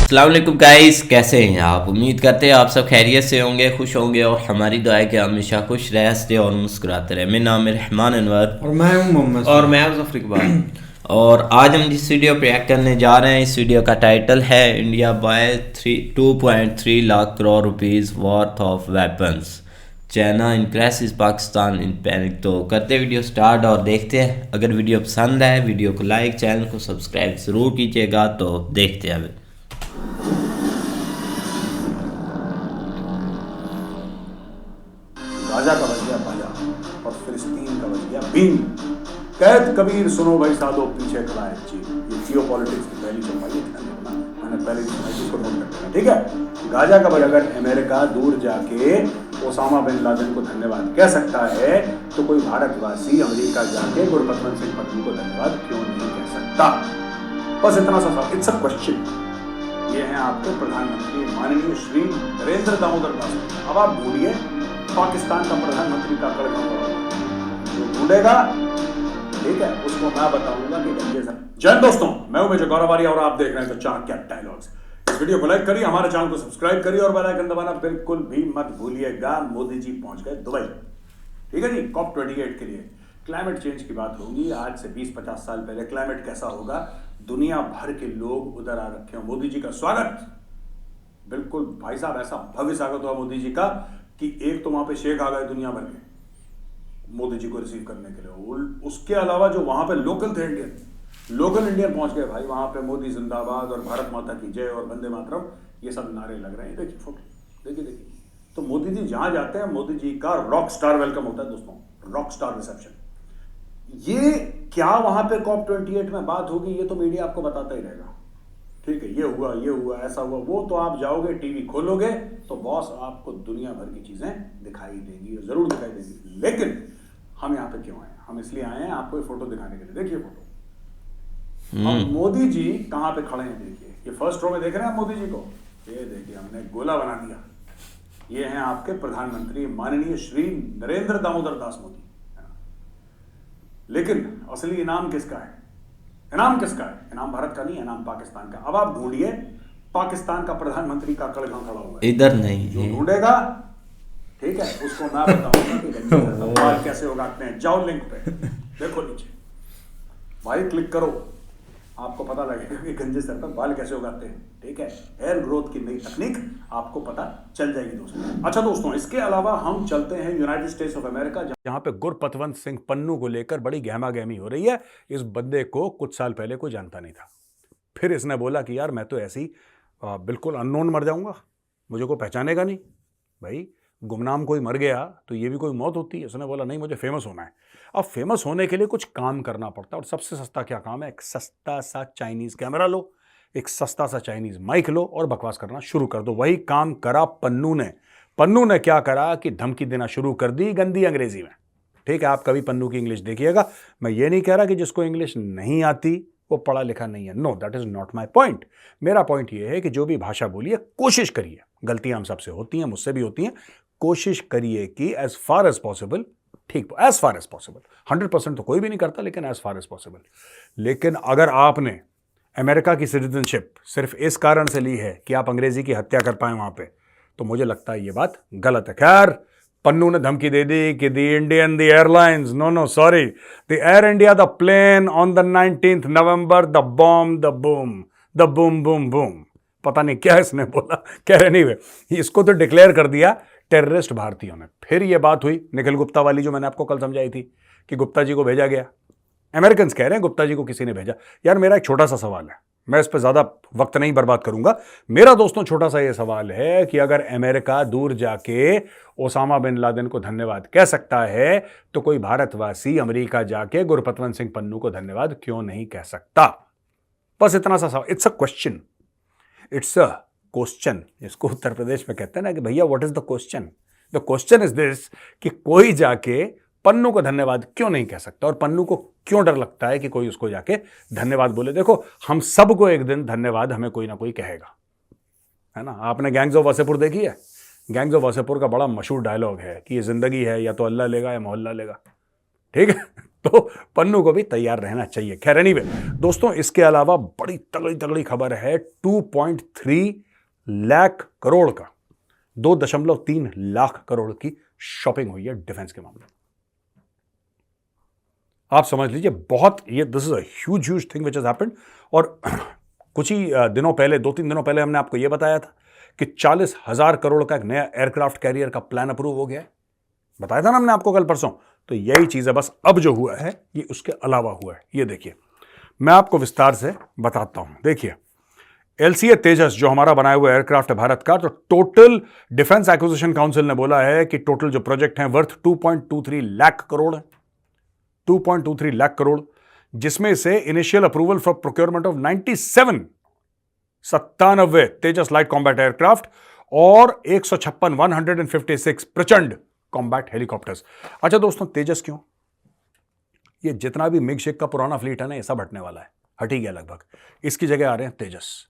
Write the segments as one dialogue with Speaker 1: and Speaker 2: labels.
Speaker 1: अस्सलाम वालेकुम गाइस, कैसे हैं आप? उम्मीद करते हैं आप सब खैरियत से होंगे, खुश होंगे और हमारी दुआ है कि हमेशा खुश रह हंसते और मुस्कुराते रहे। मेरा नाम है रहमान अनवर
Speaker 2: और मैं हूं मोहम्मद
Speaker 3: और
Speaker 2: सैफ।
Speaker 3: मैं मुजफ्फर इकबाल।
Speaker 1: और आज हम जिस वीडियो पे रिएक्ट करने जा रहे हैं, इस वीडियो का टाइटल है India buy 2.3 lakh crore rupees worth of weapons, China increases Pakistan in panic. तो करते वीडियो स्टार्ट और देखते हैं। अगर वीडियो पसंद आए वीडियो को लाइक, चैनल को सब्सक्राइब ज़रूर कीजिएगा। तो देखते हैं।
Speaker 4: गाजा का बच गया बाजा और फिलिस्तीन का बच गया बीन। कैद कबीर सुनो भाई साधो पीछे खड़ा है चीन। ये जियो पॉलिटिक्स की पहली चौपाई मैंने पहले इसको नोट कर लेना, ठीक है। गाजा का बच अगर अमेरिका दूर जाके ओसामा बिन लादेन को धन्यवाद कह सकता है तो कोई भारतवासी अमेरिका जाके गुरबचन सिंह पन्नू को धन्यवाद क्यों नहीं कह सकता? बस इतना सा सवाल, इट्स अ क्वेश्चन। ये हैं आपके प्रधानमंत्री माननीय श्री नरेंद्र दामोदर दास। अब आप भूलिए पाकिस्तान का प्रधानमंत्री का कड़वा जो ढूंढेगा, ठीक है, उसको मैं बताऊंगा कि गंजे सर। जय दोस्तों, मैं हूं मेजर गौरवारी और आप देख रहे हैं तो चाणक्य डायलॉग्स। इस वीडियो को लाइक करिए, हमारे चैनल को सब्सक्राइब करिए और बेल आइकन दबाना बिल्कुल भी मत भूलिएगा। मोदी जी पहुंच गए दुबई, ठीक है जी, COP28 के लिए। क्लाइमेट चेंज की बात होगी। आज से 20-50 साल पहले क्लाइमेट कैसा होगा, दुनिया भर के लोग उधर आ रखे हो। मोदी जी का स्वागत, बिल्कुल भाई साहब, ऐसा भव्य स्वागत हुआ मोदी जी का कि एक तो वहां पे शेख आ गए दुनिया भर के मोदी जी को रिसीव करने के लिए। उसके अलावा जो वहां पे लोकल थे लोकल इंडियन पहुंच गए भाई वहां पे। मोदी जिंदाबाद और भारत माता की जय और वंदे मातरम, ये सब नारे लग रहे हैं। देखिए फोटो, देखिए। तो मोदी जी जहां जाते हैं मोदी जी का रॉक स्टार वेलकम होता है दोस्तों, रॉक स्टार रिसेप्शन। ये क्या वहां पे COP28 में बात होगी, ये तो मीडिया आपको बताता ही रहेगा, ठीक है। ये हुआ, ऐसा हुआ, वो तो आप जाओगे टीवी खोलोगे तो बॉस आपको दुनिया भर की चीजें दिखाई देंगी, जरूर दिखाई देंगी। लेकिन हम यहाँ पे क्यों आए? हम इसलिए आए हैं आपको ये फोटो दिखाने के लिए। देखिए फोटो, अब मोदी जी कहाँ पे खड़े हैं, देखिए। ये फर्स्ट रो में देख रहे हैं मोदी जी को, ये देखिए हमने गोला बना दिया। ये हैं आपके प्रधानमंत्री माननीय श्री नरेंद्र दामोदर दास मोदी। लेकिन असली इनाम किसका है? इनाम किसका है? इनाम भारत का नहीं है, इनाम पाकिस्तान का। अब आप ढूंढिए पाकिस्तान का प्रधानमंत्री का कड़घा खड़ा हुआ है।
Speaker 1: इधर नहीं
Speaker 4: जो
Speaker 1: है।
Speaker 4: ढूंढेगा, ठीक है, उसको मैं बताऊंगा कि बाल कैसे उगाते हैं। जाओ लिंक पे, देखो नीचे भाई, क्लिक करो, आपको पता लगेगा कि गंजे सर पर बाल कैसे उगाते हैं, ठीक है। हेयर ग्रोथ की नई तकनीक आपको पता चल जाएगी दोस्तों। अच्छा दोस्तों, इसके अलावा हम चलते हैं यूनाइटेड स्टेट्स ऑफ अमेरिका, जहां पे गुरपतवंत सिंह पन्नू को लेकर बड़ी गहमा गहमी हो रही है। इस बंदे को कुछ साल पहले कोई जानता नहीं था। फिर इसने बोला कि यार मैं तो ऐसे ही बिल्कुल अननोन मर जाऊंगा, मुझे कोई पहचानेगा नहीं। भाई गुमनाम कोई मर गया तो ये भी कोई मौत होती है। उसने बोला नहीं, मुझे फेमस होना है। अब फेमस होने के लिए कुछ काम करना पड़ता है, और सबसे सस्ता क्या काम है? एक सस्ता सा चाइनीज कैमरा लो, एक सस्ता सा चाइनीज माइक लो और बकवास करना शुरू कर दो। वही काम करा पन्नू ने। पन्नू ने क्या करा कि धमकी देना शुरू कर दी गंदी अंग्रेजी में, ठीक है। आप कभी पन्नू की इंग्लिश देखिएगा। मैं ये नहीं कह रहा कि जिसको इंग्लिश नहीं आती वो पढ़ा लिखा नहीं है, no, that is not my point. मेरा पॉइंट ये है कि जो भी भाषा बोलिए कोशिश करिए, गलतियां हम सबसे होती हैं, मुझसे भी होती हैं, कोशिश करिए कि एज फार एज पॉसिबल, ठीक, एज फार एज पॉसिबल, 100% तो कोई भी नहीं करता, लेकिन एज फार एज पॉसिबल। लेकिन अगर आपने अमेरिका की सिटीजनशिप सिर्फ इस कारण से ली है कि आप अंग्रेजी की हत्या कर पाए वहां पे, तो मुझे लगता है ये बात गलत है। खैर, पन्नू ने धमकी दे दी कि the Indian, the airlines, no sorry, the Air India, the plane on the 19th November, the bomb, the boom, the boom boom boom. पता नहीं क्या इसने बोला, कह रहे नहीं वे, इसको तो डिक्लेयर कर दिया टेररिस्ट भारतीयों ने। फिर ये बात हुई निखिल गुप्ता वाली, जो मैंने आपको कल समझाई थी कि गुप्ता जी को भेजा गया। अमेरिकन कह रहे हैं गुप्ता जी को किसी ने भेजा। यार मेरा एक छोटा सा सवाल है, मैं इस पर ज्यादा वक्त नहीं बर्बाद करूंगा। मेरा दोस्तों छोटा सा ये सवाल है कि अगर अमेरिका दूर जाके ओसामा बिन लादेन को धन्यवाद कह सकता है तो कोई भारतवासी अमेरिका जाके गुरपतवंत सिंह पन्नू को धन्यवाद क्यों नहीं कह सकता? बस इतना सा सवाल, it's a question, it's a question. इसको उत्तर प्रदेश में कहते हैं ना कि भैया what is the question? The question is this कि कोई जाके पन्नू को धन्यवाद क्यों नहीं कह सकता, और पन्नू को क्यों डर लगता है कि कोई उसको जाके धन्यवाद बोले। देखो, हम सबको एक दिन धन्यवाद हमें कोई ना कोई कहेगा, है ना। आपने गैंग्स ऑफ वासेपुर देखी है? गैंग्स ऑफ वासेपुर का बड़ा मशहूर डायलॉग है कि ये जिंदगी है या तो अल्लाह लेगा या मोहल्ला लेगा, ठीक है। तो पन्नू को भी तैयार रहना चाहिए। खैर एनीवे दोस्तों, इसके अलावा बड़ी तगड़ी तगड़ी खबर है, 2.3 लाख करोड़ का 2.3 लाख करोड़ की शॉपिंग हुई है डिफेंस के मामले में। आप समझ लीजिए, बहुत ये this is a huge thing which has happened. और कुछ ही दिनों पहले, 2-3 दिनों पहले हमने आपको यह बताया था कि 40,000 करोड़ का एक नया एयरक्राफ्ट कैरियर का प्लान अप्रूव हो गया है। बताया था ना हमने आपको कल परसों। तो यही चीज है, बस अब जो हुआ है ये उसके अलावा हुआ है। ये देखिए, मैं आपको विस्तार से बताता हूं। देखिए, एलसीए तेजस जो हमारा बनाया हुआ एयरक्राफ्ट है भारत का, तो टोटल डिफेंस एक्विजिशन काउंसिल ने बोला है कि टोटल जो प्रोजेक्ट है वर्थ 2.23 लाख करोड़ है, 2.23 लाख करोड़, जिसमें से initial approval for procurement of 97 Tejas light combat aircraft और 156 प्रचंड कॉम्बैट हेलीकॉप्टर्स। अच्छा दोस्तों, तेजस क्यों? ये जितना भी मिग शेक का पुराना फ्लीट है ना, ये सब हटने वाला है, हट ही गया लगभग। इसकी जगह आ रहे हैं तेजस।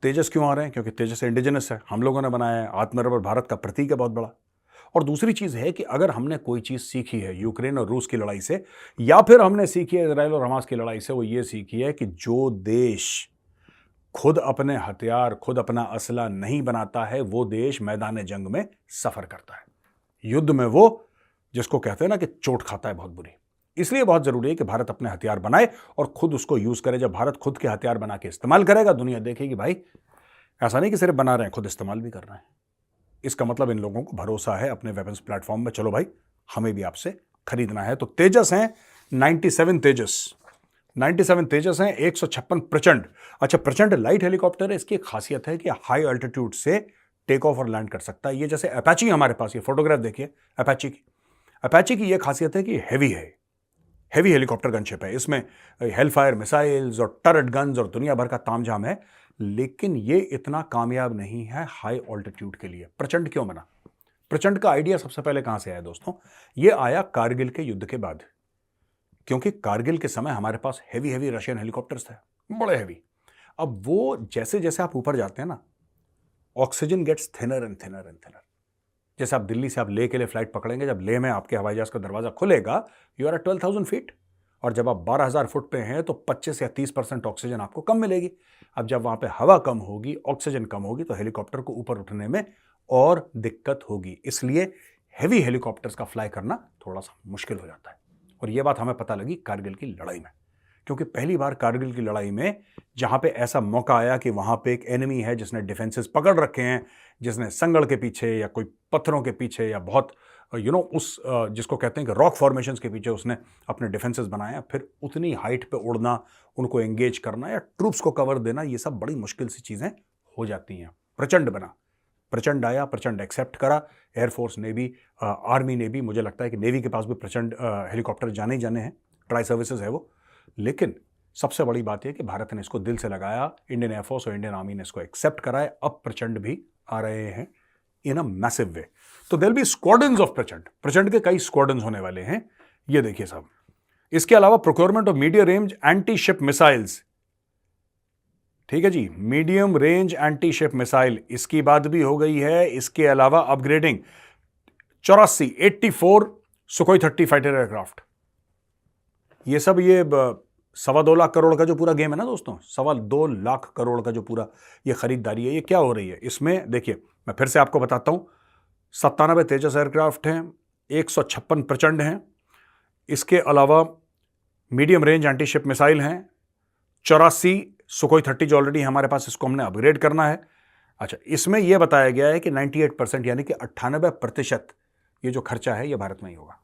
Speaker 4: तेजस क्यों आ रहे हैं? क्योंकि तेजस इंडिजिनस है, हम लोगों ने बनाया है, आत्मनिर्भर भारत का प्रतीक है बहुत बड़ा। और दूसरी चीज है कि अगर हमने कोई चीज सीखी है यूक्रेन और रूस की लड़ाई से, या फिर हमने सीखी है इजराइल और हमास की लड़ाई से, वो ये सीखी है कि जो देश खुद अपने हथियार, खुद अपना असला नहीं बनाता है, वो देश मैदान जंग में सफर करता है। युद्ध में वो, जिसको कहते हैं ना कि चोट खाता है बहुत बुरी। इसलिए बहुत जरूरी है कि भारत अपने हथियार बनाए और खुद उसको यूज करे। जब भारत खुद के हथियार बना के इस्तेमाल करेगा, दुनिया देखेगी भाई ऐसा नहीं कि सिर्फ बना रहे हैं, खुद इस्तेमाल भी कर रहे हैं। इसका मतलब इन लोगों को भरोसा है अपने वेपन्स प्लेटफॉर्म में, चलो भाई हमें भी आपसे खरीदना है। तो तेजस हैं 97 तेजस हैं, 156 प्रचंड। अच्छा, प्रचंड लाइट हेलीकॉप्टर है। इसकी एक खासियत है कि हाई अल्टीट्यूड से टेक ऑफ और लैंड कर सकता है। ये जैसे अपाची हमारे पास, ये फोटोग्राफ देखिए अपाची की ये खासियत है कि हैवी है, हैवी हेलीकॉप्टर गनशिप है। इसमें हेलफायर मिसाइल्स और टरट गन्स और दुनिया भर का तामझाम है, लेकिन ये इतना कामयाब नहीं है हाई ऑल्टीट्यूड के लिए। प्रचंड क्यों बना? प्रचंड का आइडिया सबसे पहले कहां से आया दोस्तों? ये आया कारगिल के युद्ध के बाद, क्योंकि कारगिल के समय हमारे पास हैवी रशियन हेलीकॉप्टर्स थे, बड़े हैवी। अब वो जैसे जैसे आप ऊपर जाते हैं ना, oxygen gets thinner and thinner and thinner. जैसे आप दिल्ली से आप लेह के लिए फ्लाइट पकड़ेंगे, जब लेह में आपके हवाई जहाज का दरवाजा खुलेगा, यू आर एट 12,000 फीट, और जब आप 12,000 फुट पे हैं तो 25 या 30% ऑक्सीजन आपको कम मिलेगी। अब जब वहां पे हवा कम होगी, ऑक्सीजन कम होगी, तो हेलीकॉप्टर को ऊपर उठने में और दिक्कत होगी। इसलिए हैवी हेलीकॉप्टर्स का फ्लाई करना थोड़ा सा मुश्किल हो जाता है। और यह बात हमें पता लगी कारगिल की लड़ाई में, क्योंकि पहली बार कारगिल की लड़ाई में जहां पे ऐसा मौका आया कि वहां पे एक एनिमी है जिसने डिफेंसेस पकड़ रखे हैं, जिसने संगड़ के पीछे या कोई पत्थरों के पीछे या बहुत उस जिसको कहते हैं कि रॉक फॉर्मेशंस के पीछे उसने अपने डिफेंसेस बनाए, फिर उतनी हाइट पे उड़ना, उनको एंगेज करना या ट्रूप्स को कवर देना, ये सब बड़ी मुश्किल सी चीजें हो जाती हैं। प्रचंड बना, प्रचंड आया, प्रचंड एक्सेप्ट करा। एयरफोर्स, नेवी, आर्मी ने भी, मुझे लगता है कि नेवी के पास भी प्रचंड हेलीकॉप्टर जाने ही जाने हैं, ट्राई सर्विसेज है वो। लेकिन सबसे बड़ी बात यह कि भारत ने इसको दिल से लगाया, इंडियन एयरफोर्स और इंडियन आर्मी ने इसको एक्सेप्ट कराया। अब प्रचंड भी आ रहे हैं इन अ मैसिव वे। तो देयर बी स्क्वाड्रन्स ऑफ प्रचंड के कई स्क्वाड्रन्स होने वाले हैं। ये देखिए साहब, इसके अलावा procurement of medium range anti ship missiles, ठीक है जी, medium range anti ship missile, इसकी बात भी हो गई है। इसके अलावा अपग्रेडिंग 84 सुखोई 30 फाइटर एयरक्राफ्ट, ये सब, ये 2.25 लाख करोड़ का जो पूरा गेम है ना दोस्तों, 2.25 लाख करोड़ का जो पूरा ये खरीदारी है, ये क्या हो रही है? इसमें देखिए, मैं फिर से आपको बताता हूं, 97 तेजस एयरक्राफ्ट हैं, 156 प्रचंड हैं, इसके अलावा medium range anti ship missile हैं, 84 सुखोई 30 जो ऑलरेडी हमारे पास, इसको हमने अपग्रेड करना है। अच्छा, इसमें यह बताया गया है कि 98% यानी कि 98% ये जो खर्चा है ये भारत में ही होगा।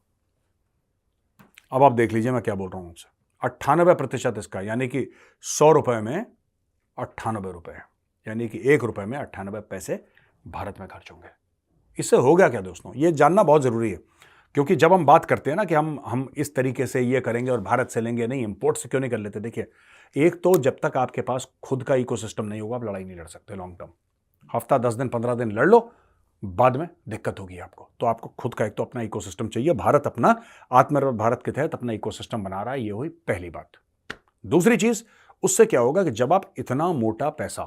Speaker 4: अब आप देख लीजिए मैं क्या बोल रहा हूं आपसे, 98% इसका, यानी कि 100 रुपए में 98 रुपए, यानी कि 1 रुपए में 98 पैसे भारत में खर्च होंगे। इससे हो गया क्या दोस्तों? ये जानना बहुत जरूरी है, क्योंकि जब हम बात करते हैं ना कि हम इस तरीके से ये करेंगे और भारत से लेंगे, नहीं, इंपोर्ट से क्यों नहीं कर लेते? देखिए, एक तो जब तक आपके पास खुद का इकोसिस्टम नहीं होगा, आप लड़ाई नहीं लड़ सकते लॉन्ग टर्म। हफ्ता 10 दिन 15 दिन लड़ लो, बाद में दिक्कत होगी आपको। तो आपको खुद का एक तो अपना इकोसिस्टम चाहिए। भारत अपना आत्मनिर्भर भारत के तहत अपना इकोसिस्टम बना रहा है, ये हुई पहली बात। दूसरी चीज, उससे क्या होगा कि जब आप इतना मोटा पैसा,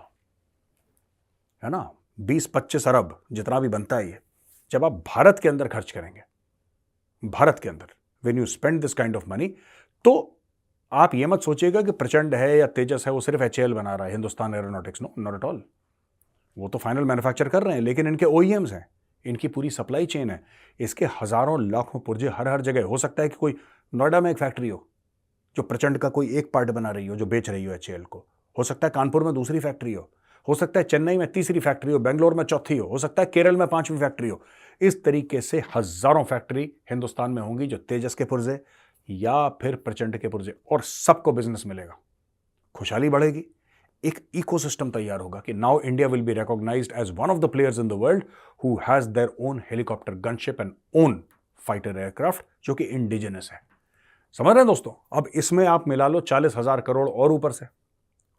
Speaker 4: है ना, 20-25 अरब जितना भी बनता है ये, जब आप भारत के अंदर खर्च करेंगे, भारत के अंदर
Speaker 2: when you spend this kind of money. तो आप ये मत सोचिएगा कि प्रचंड है या तेजस है वो सिर्फ HAL बना रहा है, Hindustan aeronautics, no, not at all. वो तो फाइनल मैन्युफैक्चर कर रहे हैं, लेकिन इनके OEMs हैं, इनकी पूरी सप्लाई चेन है, इसके हजारों लाखों पुर्जे हर हर जगह। हो सकता है कि कोई नोएडा में एक फैक्ट्री हो जो प्रचंड का कोई एक पार्ट बना रही हो, जो बेच रही हो HAL को। हो सकता है कानपुर में दूसरी फैक्ट्री हो सकता है चेन्नई में तीसरी फैक्ट्री हो, बेंगलोर में चौथी हो सकता है केरल में 5वीं फैक्ट्री हो। इस तरीके से हजारों फैक्ट्री हिंदुस्तान में होंगी जो तेजस के पुर्जे या फिर प्रचंड के पुर्जे, और सबको बिजनेस मिलेगा, खुशहाली बढ़ेगी, एक इकोसिस्टम तैयार होगा कि now India will be recognised as one of the players in the world who has their own helicopter gunship and own fighter aircraft, जो कि इंडिजिनस है। समझ रहे हैं दोस्तों? अब इसमें आप मिला लो 40,000 करोड़ और ऊपर से।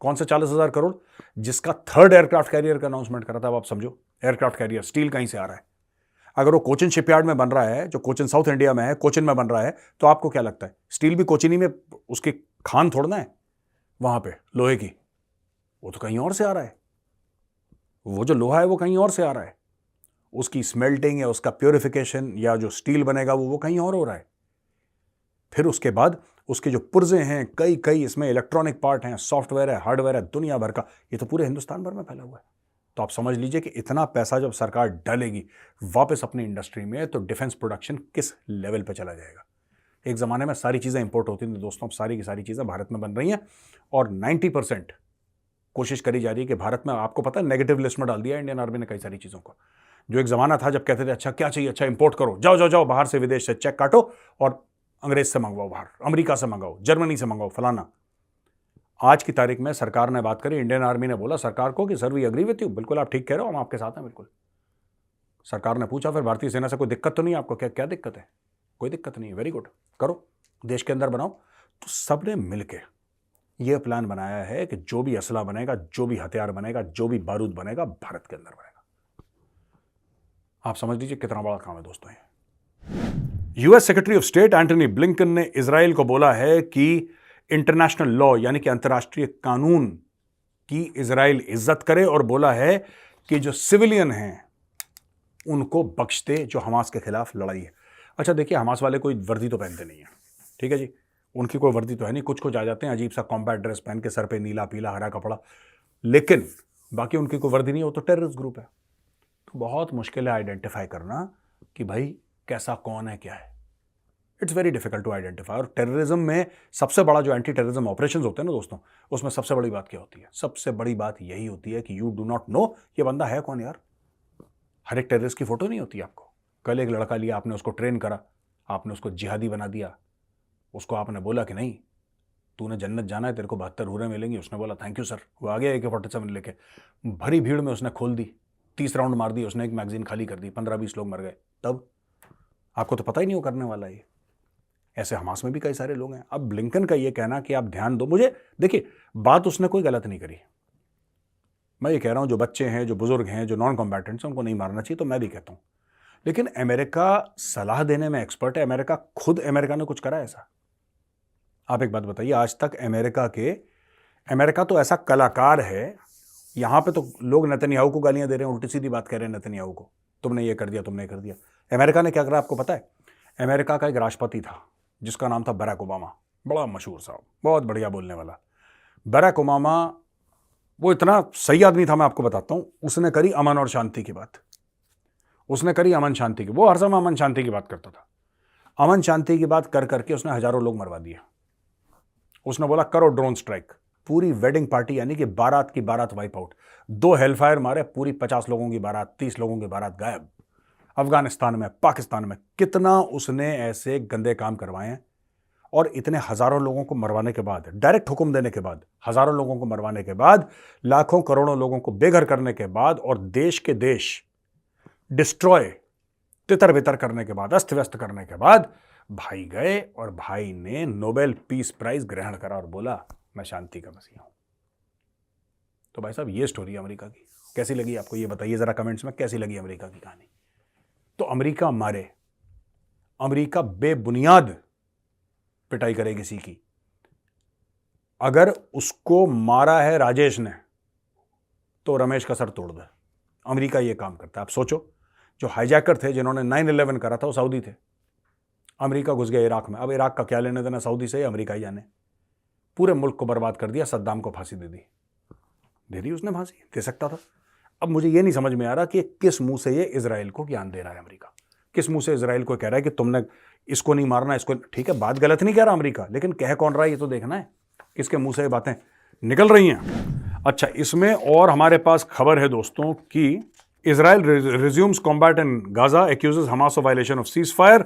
Speaker 2: कौन से 40,000 करोड़? जिसका 3rd एयरक्राफ्ट कैरियर का अनाउंसमेंट करा था। अब आप समझो, एयरक्राफ्ट कैरियर स्टील कहीं से आ रहा है? अगर वो कोचिन शिपयार्ड में बन रहा है, जो कोचिन साउथ इंडिया में है, कोचिन में बन रहा है, तो आपको क्या लगता है स्टील भी कोचिनी में उसकी खान थोड़ना है वहां पे लोहे की? वो तो कहीं और से आ रहा है। वो जो लोहा है वो कहीं और से आ रहा है, उसकी स्मेल्टिंग या उसका प्योरिफिकेशन या जो स्टील बनेगा वो कहीं और हो रहा है। फिर उसके बाद उसके जो पुर्जे हैं, कई इसमें इलेक्ट्रॉनिक पार्ट हैं, सॉफ्टवेयर है, हार्डवेयर है, दुनिया भर का, ये तो पूरे हिंदुस्तान भर में फैला हुआ है। तो आप समझ लीजिए कि इतना पैसा जब सरकार डालेगी वापस अपनी इंडस्ट्री में, तो डिफेंस प्रोडक्शन किस लेवल पे चला जाएगा। एक ज़माने में सारी चीज़ें इंपोर्ट होती थी दोस्तों, अब सारी की सारी चीज़ें भारत में बन रही हैं, और 90% कोशिश करी जा रही है कि भारत में, आपको पता है, नेगेटिव लिस्ट में डाल दिया इंडियन आर्मी ने कई सारी चीज़ों को। जो एक ज़माना था जब कहते थे अच्छा क्या चाहिए, अच्छा इंपोर्ट करो, जाओ बाहर से, विदेश से चेक काटो और अंग्रेज से मंगवाओ, बाहर अमेरिका से मंगाओ, जर्मनी से मंगाओ, फलाना। आज की तारीख में सरकार ने बात करी, इंडियन आर्मी ने बोला सरकार को कि sir we agree with you, बिल्कुल आप ठीक कह रहे हो, हम आपके साथ हैं बिल्कुल। सरकार ने पूछा फिर भारतीय सेना से, कोई दिक्कत तो नहीं आपको? क्या दिक्कत है? कोई दिक्कत नहीं है, वेरी गुड, करो, देश के अंदर बनाओ। तो सबने मिलकर यह प्लान बनाया है कि जो भी असला बनेगा, जो भी हथियार बनेगा, जो भी बारूद बनेगा, भारत के अंदर बनेगा। आप समझ लीजिए कितना बड़ा काम है दोस्तों ये। US secretary of state Antony Blinken ने इजराइल को बोला है कि इंटरनेशनल लॉ यानी कि अंतर्राष्ट्रीय कानून की इजराइल इज्जत करे, और बोला है कि जो सिविलियन हैं उनको बख्श दे जो हमास के खिलाफ लड़ाई है। अच्छा देखिए, हमास वाले कोई वर्दी तो पहनते नहीं है, ठीक है जी, उनकी कोई वर्दी तो है नहीं, कुछ आ जाते हैं अजीब सा कॉम्बैट ड्रेस पहन के, सर पे नीला पीला हरा कपड़ा, लेकिन बाकी उनकी कोई वर्दी नहीं, हो तो टेररिस्ट ग्रुप है। तो बहुत मुश्किल है आइडेंटिफाई करना कि भाई कैसा कौन है, क्या है। It's very difficult to identify. और टेररिज्म में सबसे बड़ा जो एंटी टेररिज्म ऑपरेशन होते हैं ना दोस्तों, उसमें सबसे बड़ी बात क्या होती है? सबसे बड़ी बात यही होती है कि यू डू नॉट नो ये बंदा है कौन यार। हर एक टेररिस्ट की फोटो नहीं होती आपको। कल एक लड़का लिया, आपने उसको ट्रेन करा, आपने उसको जिहादी बना दिया, उसको आपने बोला कि नहीं तूने जन्नत जाना है, तेरे को 72 हूरें मिलेंगी, उसने बोला थैंक यू सर, वो आ गया AK-47 लेके, भरी भीड़ में उसने खोल दी, 30 राउंड मार दिए उसने, एक मैगजीन खाली कर दी, 15-20 लोग मर गए। तब आपको तो पता ही नहीं हो करने वाला ये। ऐसे हमास में भी कई सारे लोग हैं। अब ब्लिंकन का ये कहना कि आप ध्यान दो, मुझे देखिए बात उसने कोई गलत नहीं करी, मैं ये कह रहा हूं जो बच्चे हैं, जो बुजुर्ग हैं, जो नॉन कॉम्बैटेंट्स हैं, उनको नहीं मारना चाहिए, तो मैं भी कहता हूं, लेकिन अमेरिका सलाह देने में एक्सपर्ट है। अमेरिका खुद, अमेरिका ने कुछ करा ऐसा? आप एक बात बताइए, आज तक अमेरिका तो ऐसा कलाकार है, यहां पे तो लोग नेतन्याहू को गालियां दे रहे हैं, उल्टी सीधी बात कह रहे हैं नेतन्याहू को, तुमने ये कर दिया, तुमने ये कर दिया। अमेरिका ने क्या करा आपको पता है? अमेरिका का एक राष्ट्रपति था जिसका नाम था बराक ओबामा, बड़ा मशहूर साहब, बहुत बढ़िया बोलने वाला। बराक ओबामा वो इतना सही आदमी था, मैं आपको बताता हूं। उसने करी अमन और शांति की बात, उसने करी अमन शांति की, वो हर समय अमन शांति की बात करता था। अमन शांति की बात कर करके उसने हजारों लोग मरवा दिए। उसने बोला करो ड्रोन स्ट्राइक, पूरी वेडिंग पार्टी यानी कि बारात की बारात वाइप आउट, 2 हेलफायर मारे, पूरी 50 लोगों की बारात, 30 लोगों की बारात गायब। अफगानिस्तान में, पाकिस्तान में कितना उसने ऐसे गंदे काम करवाए हैं, और इतने हजारों लोगों को मरवाने के बाद, डायरेक्ट हुक्म देने के बाद, हजारों लोगों को मरवाने के बाद, लाखों करोड़ों लोगों को बेघर करने के बाद, और देश के देश डिस्ट्रॉय, तितर बितर करने के बाद, अस्त व्यस्त करने के बाद, भाई गए और भाई ने नोबेल पीस प्राइज ग्रहण करा और बोला मैं शांति का मसीहा हूं। तो भाई साहब ये स्टोरी अमेरिका की कैसी लगी आपको, ये बताइए जरा कमेंट्स में, कैसी लगी अमेरिका की कहानी। तो अमेरिका मारे, अमेरिका बेबुनियाद पिटाई करे किसी की। अगर उसको मारा है राजेश ने तो रमेश का सर तोड़ दे। अमेरिका ये काम करता है। आप सोचो, जो हाईजैकर थे, जिन्होंने 9/11 करा था, वो सऊदी थे। अमेरिका घुस गया इराक में, अब इराक का क्या लेने देना सऊदी से, अमेरिका ही जाने। पूरे मुल्क को बर्बाद कर दिया, सद्दाम को फांसी दे दी उसने, फांसी दे सकता था। अब मुझे ये नहीं समझ में आ रहा कि किस मुंह से ये इजराइल को ज्ञान दे रहा है अमेरिका, किस मुंह से इजराइल को कह रहा है कि तुमने इसको नहीं मारना, इसको। ठीक है, बात गलत नहीं कह रहा अमेरिका, लेकिन कह कौन रहा है ये तो देखना है, किसके मुंह से ये बातें निकल रही हैं। अच्छा, इसमें और हमारे पास खबर है दोस्तों कि Israel resumes combat in Gaza, accuses Hamas of violation of ceasefire.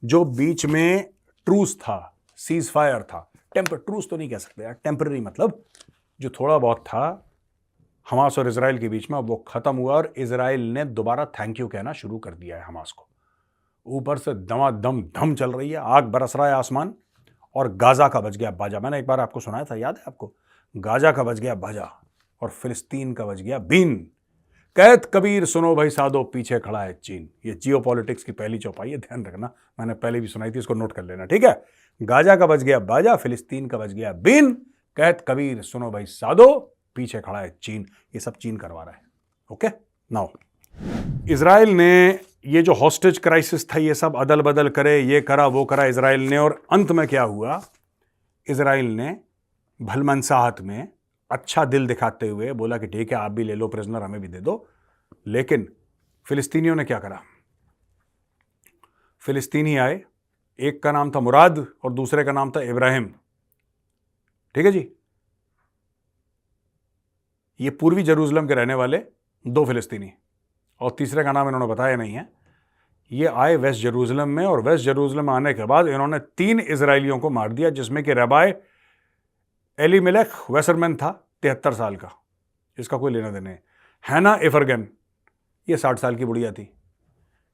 Speaker 2: जो बीच में ट्रूस था, सीज फायर था, ट्रूस तो नहीं कह सकते यार, टेम्पररी मतलब जो थोड़ा बहुत था हमास और इजराइल के बीच में, वो खत्म हुआ और इजराइल ने दोबारा थैंक यू कहना शुरू कर दिया है हमास को। ऊपर से दमादम धम चल रही है, आग बरस रहा है आसमान, और गाजा का बज गया बाजा। मैंने एक बार आपको सुनाया था, याद है आपको? गाजा का बज गया बाजा और फिलिस्तीन का बज गया बीन। कहत कबीर सुनो भाई साधो, पीछे खड़ा है चीन। ये जियोपॉलिटिक्स की पहली चौपाई है, ध्यान रखना, मैंने पहले भी सुनाई थी, इसको नोट कर लेना, ठीक है? गाजा का बज गया बाजा, फिलिस्तीन का बज गया बीन। कहत कबीर सुनो भाई साधो, पीछे खड़ा है चीन। ये सब चीन करवा रहा है। ओके, नाउ इजराइल ने ये जो हॉस्टेज क्राइसिस था, ये सब अदल बदल करे, ये करा वो करा इजराइल ने, और अंत में क्या हुआ? इजराइल ने भलमनसाहत में अच्छा दिल दिखाते हुए बोला कि ठीक है, आप भी ले लो प्रिजनर, हमें भी दे दो। लेकिन फिलिस्तीनियों ने क्या करा? फिलिस्तीनी आए, एक का नाम था मुराद और दूसरे का नाम था इब्राहिम, ठीक है जी? ये पूर्वी जेरूसलम के रहने वाले दो फिलिस्तीनी, और तीसरे का नाम इन्होंने बताया नहीं है। ये आए वेस्ट जेरूसलम में, और वेस्ट जेरूसलम आने के बाद इन्होंने 3 इजराइलियों को मार दिया, जिसमें कि रबाई एलीमेलेक वेसरमैन था 73 साल का, इसका कोई लेना देना नहीं। हैना एफरगन, ये 60 साल की बुढ़िया थी।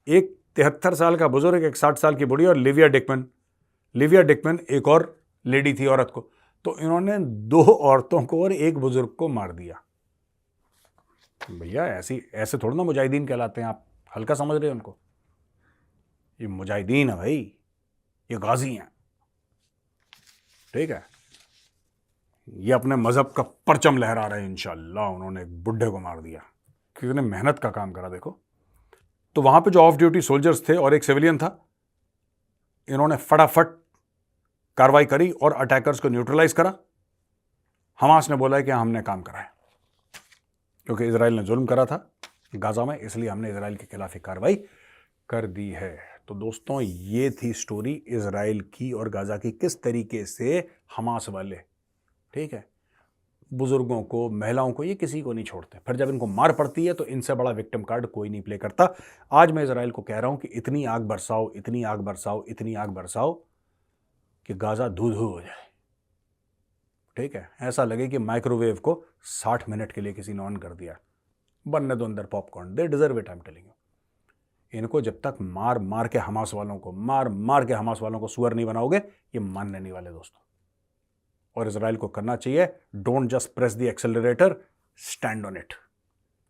Speaker 2: एक 73 साल का बुजुर्ग, एक 60 साल की बुढ़िया, और लिविया डिकमन एक और लेडी थी, औरत को। तो इन्होंने 2 औरतों को और एक बुजुर्ग को मार दिया। भैया ऐसे थोड़ा ना मुजाहिदीन कहलाते हैं, आप हल्का समझ रहे हैं उनको? ये मुजाहिदीन है भाई, ये गाजी हैं, ठीक है? ये अपने मजहब का परचम लहरा रहे हैं। इंशाल्लाह उन्होंने एक बुढ़े को मार दिया, कितने मेहनत का काम करा देखो। तो वहां पे जो ऑफ ड्यूटी सोल्जर्स थे और एक सिविलियन था, इन्होंने फटाफट कार्रवाई करी और अटैकर्स को न्यूट्रलाइज करा। हमास ने बोला है कि हमने काम करा है, क्योंकि इजराइल ने जुल्म करा था गाजा में, इसलिए हमने इजराइल के खिलाफ कार्रवाई कर दी है। तो दोस्तों, ये थी स्टोरी इजराइल की और गाजा की, किस तरीके से हमास वाले, ठीक है, बुजुर्गों को, महिलाओं को, ये किसी को नहीं छोड़ते। फिर जब इनको मार पड़ती है तो इनसे बड़ा विक्टिम कार्ड कोई नहीं प्ले करता। आज मैं इजराइल को कह रहा हूं कि इतनी आग बरसाओ, इतनी आग बरसाओ, इतनी आग बरसाओ कि गाजा धू धू हो जाए, ठीक है? ऐसा लगे कि माइक्रोवेव को 60 मिनट के लिए किसी ने ऑन कर दिया, बनने दो अंदर popcorn, they deserve it, I am telling you. इनको जब तक मार मार के हमास वालों को सुअर नहीं बनाओगे, ये मानने नहीं वाले दोस्तों। और इजराइल को करना चाहिए, don't just press the accelerator, stand on it,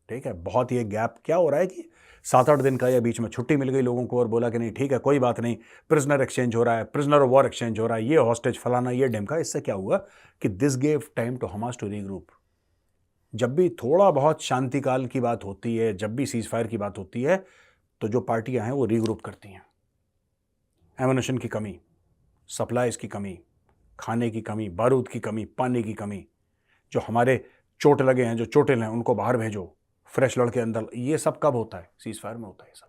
Speaker 2: ठीक है? बहुत ये गैप क्या हो रहा है कि 7-8 दिन का, या बीच में छुट्टी मिल गई लोगों को और बोला कि नहीं ठीक है कोई बात नहीं, प्रिजनर एक्सचेंज हो रहा है, प्रिजनर ऑफ वॉर एक्सचेंज हो रहा है, ये हॉस्टेज फलाना ये ढिमका। इससे क्या हुआ कि this gave time to Hamas to regroup. जब भी थोड़ा बहुत शांतिकाल की बात होती है, जब भी सीज फायर की बात होती है, तो जो पार्टियां हैं वो रीग्रुप करती हैं। एमुनेशन की कमी, सप्लाईज की कमी, खाने की कमी, बारूद की कमी, पानी की कमी, जो हमारे चोट लगे हैं, जो चोटिल हैं, उनको बाहर भेजो, फ्रेश लड़के अंदर। ये सब कब होता है? सीज फायर में होता है ये सब।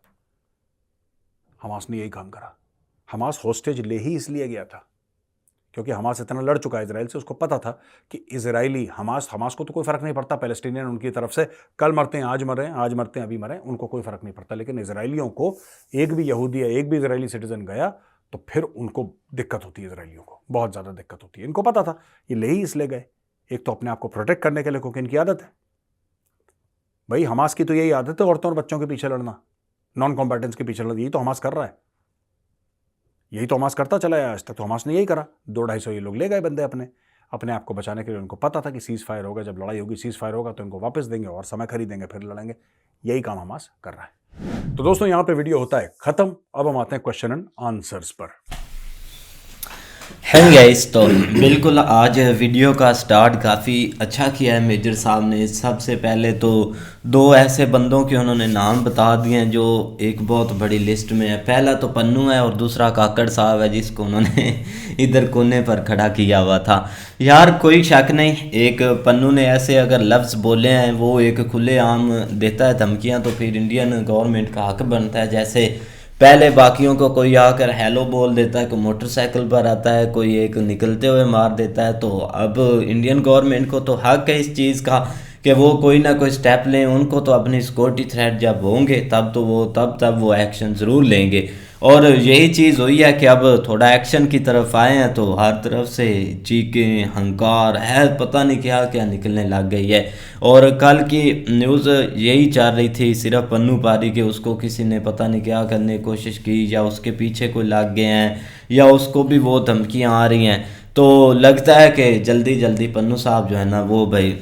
Speaker 2: हमास ने यही काम करा। हमास होस्टेज ले ही इसलिए गया था क्योंकि हमास इतना लड़ चुका है इजराइल से, उसको पता था कि इजरायली हमास को तो कोई फर्क नहीं पड़ता, पैलेस्टीनियन उनकी तरफ से कल मरते हैं, आज मरें, आज मरते हैं, अभी मरें, उनको कोई फर्क नहीं पड़ता। लेकिन इजरायलियों को एक भी यहूदी या एक भी इजरायली सिटीजन गया तो फिर उनको दिक्कत होती है, इजरायलियों को बहुत ज़्यादा दिक्कत होती है। इनको पता था, ये ले ही इसलिए गए, एक तो अपने आप को प्रोटेक्ट करने के लिए, क्योंकि इनकी आदत है भाई, हमास की तो यही आदत है, औरतों और बच्चों के पीछे लड़ना, नॉन कॉम्बैटेंट्स के पीछे लड़ना। यही तो हमास कर रहा है, यही तो हमास करता चला है आज तक। तो हमास ने यही करा, 200-250 ये लोग ले गए बंदे अपने आप को बचाने के लिए। उनको पता था कि सीज फायर होगा, जब लड़ाई होगी सीज फायर होगा तो इनको वापस देंगे और समय खरीदेंगे, फिर लड़ेंगे। यही काम हमास कर रहा है। तो दोस्तों, यहाँ पे वीडियो होता है खत्म। अब हम आते हैं क्वेश्चन एंड आंसर्स पर।
Speaker 1: है गाइस, तो बिल्कुल आज वीडियो का स्टार्ट काफ़ी अच्छा किया है मेजर साहब ने। सबसे पहले तो दो ऐसे बंदों के उन्होंने नाम बता दिए हैं जो एक बहुत बड़ी लिस्ट में है। पहला तो पन्नू है और दूसरा काकड़ साहब है जिसको उन्होंने इधर कोने पर खड़ा किया हुआ था। यार कोई शक नहीं, एक पन्नू ने ऐसे अगर लफ्ज़ बोले हैं, वो एक खुले आम देता है धमकियाँ, तो फिर इंडियन गवर्नमेंट का हक बनता है। जैसे पहले बाकियों को कोई आकर हेलो बोल देता है, कोई मोटरसाइकिल पर आता है, कोई एक निकलते हुए मार देता है, तो अब इंडियन गवर्नमेंट को तो हक है इस चीज़ का कि वो कोई ना कोई स्टेप लें। उनको तो अपनी सिक्योरिटी थ्रेट जब होंगे तब तो वो तब वो एक्शन ज़रूर लेंगे। और यही चीज़ हुई है कि अब थोड़ा एक्शन की तरफ आए हैं तो हर तरफ से चीखें हंकार है, पता नहीं क्या क्या निकलने लग गई है। और कल की न्यूज़ यही चल रही थी, सिर्फ पन्नू पारी के उसको किसी ने पता नहीं क्या करने की कोशिश की, या उसके पीछे कोई लग गए हैं, या उसको भी वो धमकियाँ आ रही हैं। तो लगता है कि जल्दी जल्दी पन्नू साहब जो है ना वो भाई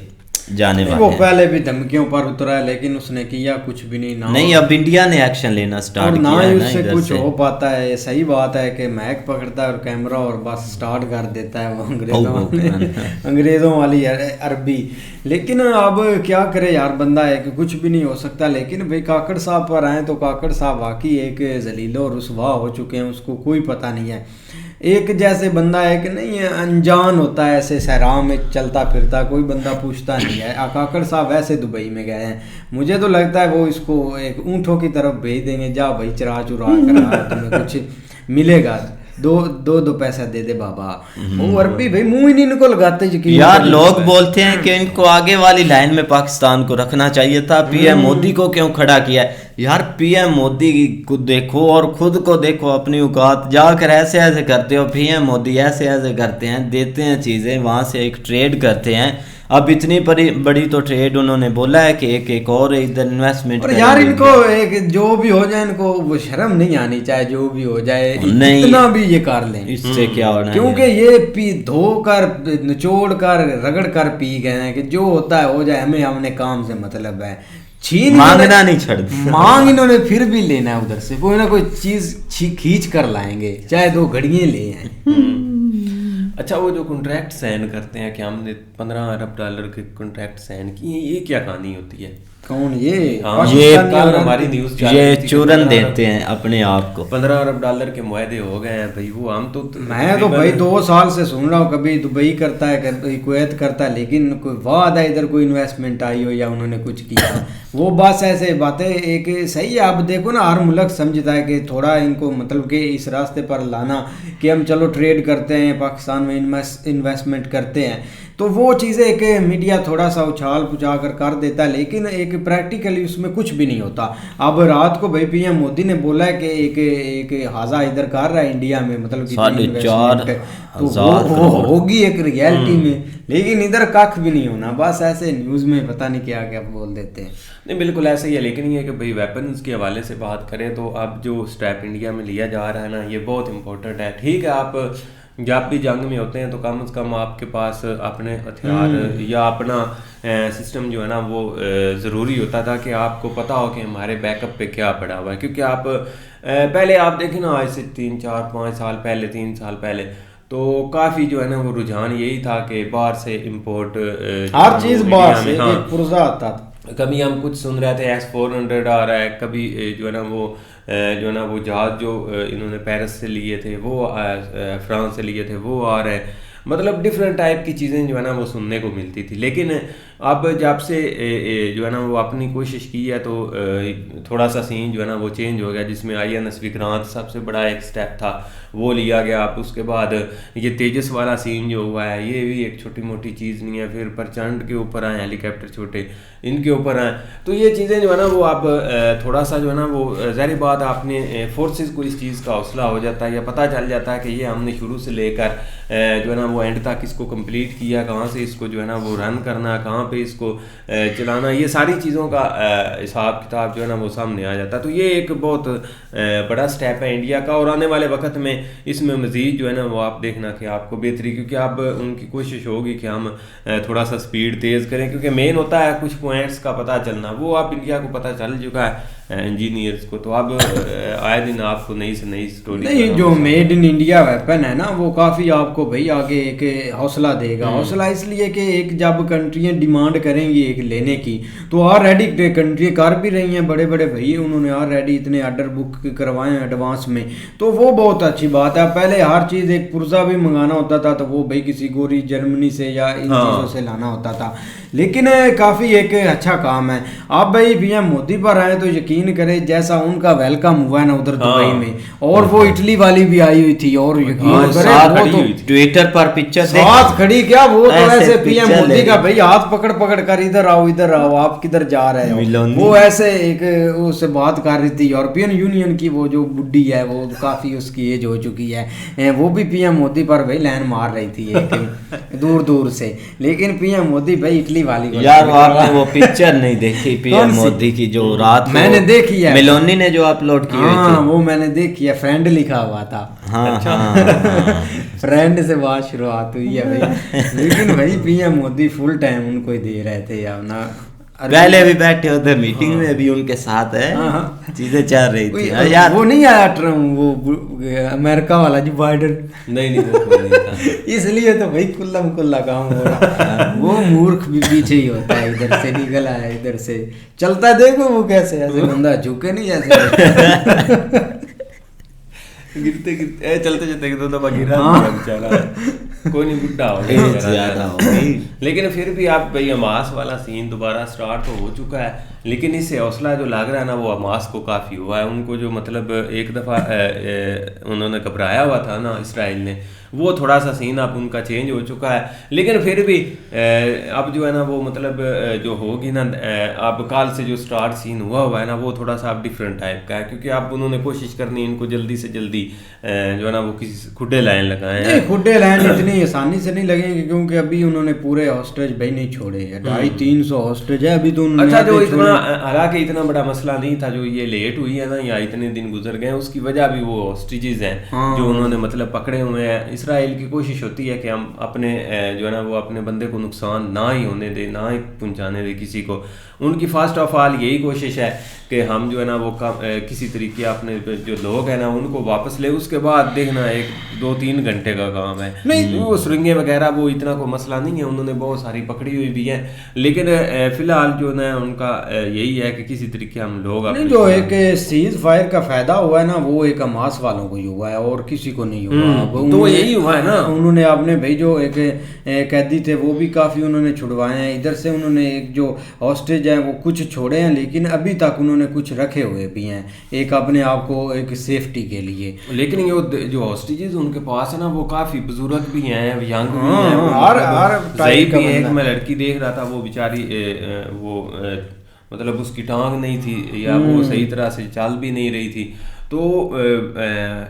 Speaker 1: जाने वाले
Speaker 3: वो
Speaker 1: हैं।
Speaker 3: पहले भी धमकियों पर उतरा है लेकिन उसने किया कुछ भी नहीं। ना
Speaker 1: नहीं, अब इंडिया ने एक्शन लेना स्टार्ट
Speaker 3: और
Speaker 1: किया
Speaker 3: ना
Speaker 1: है
Speaker 3: ही
Speaker 1: ना
Speaker 3: उससे
Speaker 1: इधर
Speaker 3: कुछ
Speaker 1: से।
Speaker 3: हो पाता है। ये सही बात है कि मैक पकड़ता है और कैमरा और बस स्टार्ट कर देता है वो अंग्रेजों वाली अरबी। लेकिन अब क्या करे यार, बंदा है कि कुछ भी नहीं हो सकता। लेकिन भाई काकड़ साहब पर आए तो काकड़ साहब वाकई एक जलीलो रुसवा हो चुके हैं, उसको कोई पता नहीं है। एक जैसे बंदा है कि नहीं अनजान होता है, ऐसे सहरा में चलता फिरता, कोई बंदा पूछता नहीं है। काकड़ साहब वैसे दुबई में गए हैं, मुझे तो लगता है वो इसको एक ऊँटों की तरफ भेज देंगे, जा भाई चरा चुरा कर तुम्हें कुछ मिलेगा, दो पैसा दे दे बाबा। वो अरबी भाई मुंह ही नहीं इनको लगाते यकीन।
Speaker 1: यार लोग बोलते हैं कि इनको आगे वाली लाइन में पाकिस्तान को रखना चाहिए था, पीएम मोदी को क्यों खड़ा किया है? यार पीएम मोदी को देखो और खुद को देखो, अपनी औकात। जाकर ऐसे ऐसे करते हो, पीएम मोदी ऐसे ऐसे करते हैं, देते हैं चीज़ें, वहाँ से एक ट्रेड करते हैं। अब इतनी बड़ी तो ट्रेड उन्होंने बोला है कि एक और इधर इन्वेस्टमेंट।
Speaker 3: और यार इनको एक जो भी हो जाए, इनको वो शर्म नहीं आनी चाहिए, जो भी हो जाए
Speaker 1: नहीं,
Speaker 3: इतना भी ये कर लें,
Speaker 1: इससे क्या होना है?
Speaker 3: क्योंकि ये पी धोकर निचोड़ कर रगड़ कर पी गए हैं कि जो होता है हो जाए, हमें अपने काम से मतलब है। छीन
Speaker 1: मांगना नहीं छोड़
Speaker 3: मांग इन्होंने फिर भी लेना है, उधर से कोई ना कोई चीज खींच कर लाएंगे, चाहे 2 घड़ियां ले आए।
Speaker 5: अच्छा, वो जो कॉन्ट्रैक्ट साइन करते हैं कि हमने $15 अरब के कॉन्ट्रैक्ट साइन किए, ये क्या कहानी होती है?
Speaker 3: कौन ये?
Speaker 5: हाँ,
Speaker 1: ये
Speaker 5: कल हमारी न्यूज़
Speaker 1: ये चूरन देते हैं अपने आप को।
Speaker 5: $15 अरब के मुआहदे हो गए हैं भाई। वो हम तो
Speaker 3: मैं तो भाई 2 साल से सुन रहा हूँ, कभी दुबई करता है, कभी कुवैत करता है, लेकिन कोई वादा इधर कोई इन्वेस्टमेंट आई हो या उन्होंने कुछ किया वो बस ऐसे बातें। एक सही है, आप देखो ना हर मुल्क समझता है कि थोड़ा इनको मतलब कि इस रास्ते पर लाना कि हम चलो ट्रेड करते हैं, पाकिस्तान में इन्वेस्टमेंट करते हैं, तो वो चीज़ें एक मीडिया थोड़ा सा उछाल पुछा कर देता है, लेकिन एक प्रैक्टिकली उसमें कुछ भी नहीं होता। अब रात को भाई पीएम मोदी ने बोला है कि एक हाजा इधर कर रहा है इंडिया में, मतलब कि
Speaker 1: 4,500
Speaker 3: तो वो होगी एक रियलिटी में, लेकिन इधर कख भी नहीं होना, बस ऐसे न्यूज़ में पता नहीं क्या क्या बोल देते हैं।
Speaker 5: नहीं, बिल्कुल ऐसा ही है। लेकिन ये कि भाई वेपन्स के हवाले से बात करें तो अब जो स्टेप इंडिया में लिया जा रहा है ना, ये बहुत इंपॉर्टेंट है। ठीक है, आप जब भी जंग में होते हैं तो कम से कम आपके पास अपने हथियार या अपना सिस्टम जो है ना वो ज़रूरी होता था कि आपको पता हो कि हमारे बैकअप पे क्या पड़ा हुआ है। क्योंकि आप पहले आप देखें ना, आज से 3, 4, 5 साल पहले, 3 साल पहले तो काफ़ी जो है ना वो रुझान यही था कि बाहर से इम्पोर्ट
Speaker 3: हर चीज़ बाहर से एक पुर्जा आता था।
Speaker 5: कभी हम कुछ सुन रहे थे S-400 आ रहा है, कभी जो है ना वो जहाज़ जो इन्होंने पेरिस से लिए थे वो फ्रांस से लिए थे वो आ रहे हैं। मतलब डिफरेंट टाइप की चीज़ें जो है ना वो सुनने को मिलती थी। लेकिन अब जब से जो है ना वो अपनी कोशिश की है तो थोड़ा सा सीन जो है ना वो चेंज हो गया, जिसमें INS विक्रांत सबसे बड़ा एक स्टेप था वो लिया गया। अब उसके बाद ये तेजस वाला सीन जो हुआ है ये भी एक छोटी मोटी चीज़ नहीं है। फिर प्रचंड के ऊपर आए हेलीकॉप्टर छोटे, इनके ऊपर आए, तो ये चीज़ें जो है ना वो अब थोड़ा सा जो है ना वो ज़ाहिर बात अपने फोर्सेस को इस चीज़ का हौसला हो जाता है या पता चल जाता है कि ये हमने शुरू से लेकर जो है ना वो एंड तक इसको कंप्लीट किया, कहाँ से इसको जो है ना वो रन करना, कहाँ पे इसको चलाना, ये सारी चीज़ों का हिसाब किताब जो है ना वो सामने आ जाता है। तो ये एक बहुत बड़ा स्टेप है इंडिया का, और आने वाले वक्त में इसमें मज़ीद जो है ना वो आप देखना कि आपको बेहतरी, क्योंकि अब उनकी कोशिश होगी कि हम थोड़ा सा स्पीड तेज़ करें, क्योंकि मेन होता है कुछ पॉइंट्स का पता चलना, वो अब इंडिया को पता चल चुका है। इंजीनियर्स को। तो अब आए दिन आपको नई से नई स्टोरी
Speaker 3: नहीं, जो मेड इन इंडिया वेपन है ना वो काफ़ी आपको भाई आगे एक हौसला देगा। हौसला इसलिए कि एक जब कंट्रियाँ डिमांड करेंगी एक लेने की, तो ऑलरेडी कंट्री कर भी रही हैं, बड़े बड़े भाई उन्होंने ऑलरेडी इतने ऑर्डर बुक करवाए हैं एडवांस में, तो वो बहुत अच्छी बात है। पहले हर चीज़ एक पुर्जा भी मंगाना होता था तो वो भाई किसी गोरी जर्मनी से या इन चीज़ों से लाना होता था, लेकिन काफ़ी एक अच्छा काम है। आप भाई पीएम मोदी पर आए तो यकीन करें जैसा उनका वेलकम हुआ है ना उधर दुबई में, और वो इटली वाली भी आई हुई थी, और यकीन करें वो तो
Speaker 1: ट्विटर पर पिक्चर
Speaker 3: साथ खड़ी क्या, वो तो
Speaker 1: ऐसे
Speaker 3: ऐसे पीएम
Speaker 1: पिक्चर
Speaker 3: मोदी
Speaker 1: ले
Speaker 3: का भाई हाथ पकड़ पकड़ कर इधर आओ आप किधर जा रहे हो,
Speaker 1: मिलोनी।
Speaker 3: वो ऐसे एक उससे बात कर रही थी। यूरोपियन यूनियन की वो जो बुड्ढी है वो काफी उसकी एज हो चुकी है, वो भी पीएम मोदी पर भाई लाइन मार रही थी एक दूर दूर से, लेकिन पीएम मोदी भाई इटली वाली को
Speaker 1: यार आपने वो पिक्चर नहीं देखी पीएम मोदी की जो रात को
Speaker 3: मैंने देखी है,
Speaker 1: मिलोनी ने जो अपलोड की हुई
Speaker 3: हाँ
Speaker 1: थी,
Speaker 3: वो मैंने देखी है, फ्रेंड लिखा हुआ था।
Speaker 1: हाँ हाँ
Speaker 3: फ्रेंड से बात शुरुआत हुई है भाई, लेकिन भाई पीएम मोदी फुल टाइम उनको ही दे रहे थे या ना,
Speaker 1: पहले भी बैठे होते मीटिंग में भी उनके साथ है, चीजें चल रही थी। हाँ यार
Speaker 3: वो नहीं आया ट्रम्प, वो अमेरिका वाला जो बाइडन,
Speaker 5: नहीं वो नहीं था।
Speaker 3: इसलिए तो भाई कुल्लम कुल्ला काम हो रहा। वो मूर्ख भी पीछे ही होता है, इधर से निकल आया इधर से चलता है, देखो वो कैसे ऐसे बंदा झुके नहीं ऐसे
Speaker 5: गिरते गिरते चलते चलते तो दबा गिरा बेचारा, कोई नहीं बुढ़ा हो
Speaker 1: एज ज्यादा हो गई।
Speaker 5: लेकिन फिर भी आप भाई हमास वाला सीन दोबारा स्टार्ट तो हो चुका है, लेकिन इससे हौसला जो लग रहा है ना वो हमास को काफ़ी हुआ है। उनको जो मतलब एक दफ़ा उन्होंने घबराया हुआ था ना इसराइल ने, वो थोड़ा सा सीन अब उनका चेंज हो चुका है। लेकिन फिर भी अब जो है ना वो मतलब जो होगी ना अब काल से जो स्टार्ट सीन हुआ है ना वो थोड़ा सा अब डिफरेंट टाइप का है, क्योंकि अब उन्होंने कोशिश करनी इनको जल्दी से जल्दी जो है ना वो किसी खुडे लाइन लगाए हैं।
Speaker 3: खुडे लाइन इतनी आसानी से नहीं लगेंगे, क्योंकि अभी उन्होंने पूरे हॉस्टेज भाई नहीं छोड़े हैं, 250-300 हॉस्टेज है अभी तो उन्होंने।
Speaker 5: अच्छा, जो इतना हालांकि इतना बड़ा मसला नहीं था, जो ये लेट हुई है ना या इतने दिन गुजर गए उसकी वजह भी वो हॉस्टेजेस हैं जो उन्होंने मतलब पकड़े हुए हैं। इसराइल की कोशिश होती है कि हम अपने जो है ना वो अपने बंदे को नुकसान ना ही होने दे, ना ही पहुंचाने दे किसी को। उनकी फर्स्ट ऑफ ऑल यही कोशिश है कि हम जो है ना वो किसी तरीके अपने जो लोग हैं ना उनको वापस ले, उसके बाद देखना 1-2-3 घंटे का काम है। नहीं वो सुरंगें वगैरह वो इतना कोई मसला नहीं है, उन्होंने बहुत सारी पकड़ी हुई भी है, लेकिन फिलहाल जो ना उनका यही है कि किसी तरीके हम लोग
Speaker 3: नहीं, जो एक सीज फायर का फायदा हुआ है ना वो एक हमास वालों को ही हुआ है और किसी को नहीं हुआ।
Speaker 5: तो यही हुआ है ना,
Speaker 3: उन्होंने अपने भाई जो एक कैदी थे वो भी काफी उन्होंने छुड़वाए हैं, इधर से उन्होंने एक जो हॉस्टेज है वो कुछ छोड़े हैं, लेकिन अभी तक उन्होंने कुछ रखे हुए भी हैं एक अपने आप को एक सेफ्टी के लिए।
Speaker 5: लेकिन ये जो हॉस्टेजेस उनके पास है ना वो काफी बुजुर्ग भी हैं, यंग भी हैं, सही भी। एक मैं लड़की देख रहा था वो बेचारी वो मतलब उसकी टांग नहीं थी या वो सही तरह से चल भी नहीं रही थी। तो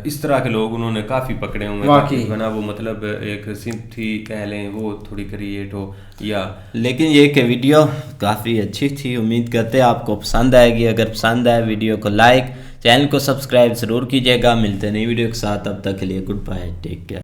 Speaker 5: इस तरह के लोग उन्होंने काफ़ी पकड़े हुए हैं ना, वो मतलब एक सिंपथी कह लें वो थोड़ी क्रिएट हो या।
Speaker 1: लेकिन ये कि वीडियो काफ़ी अच्छी थी, उम्मीद करते हैं आपको पसंद आएगी। अगर पसंद आए वीडियो को लाइक, चैनल को सब्सक्राइब ज़रूर कीजिएगा। मिलते हैं नई वीडियो के साथ, तब तक के लिए गुड बाय, टेक केयर।